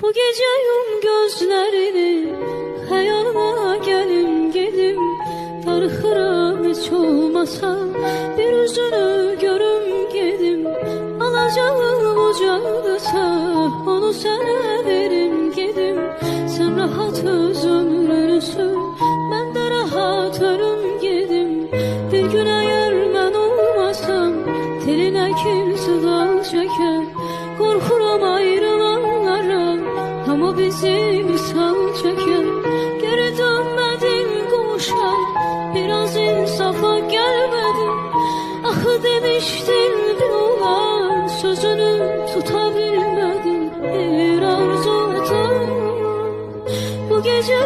Bu gece yum gözlerini, hayalına gelim gedim. Darıxıram hiç olmasa, bir üzünü görüm gedim. Alacağım ocağıdasa, onu sana verim gedim. Sen rahat öz ömrünü sür, ben de rahat ölüm gedim. Bir gün eğer ben olmasam, teline kim sığal çeker. Korkuram ayrılanlara, ama bizi misal çeker. Geri dönmedin kavuşan, biraz insafa gelmedin. Ahı demiştin bir olan, sözünü tutabilmedin. Bir arzu eden bu gece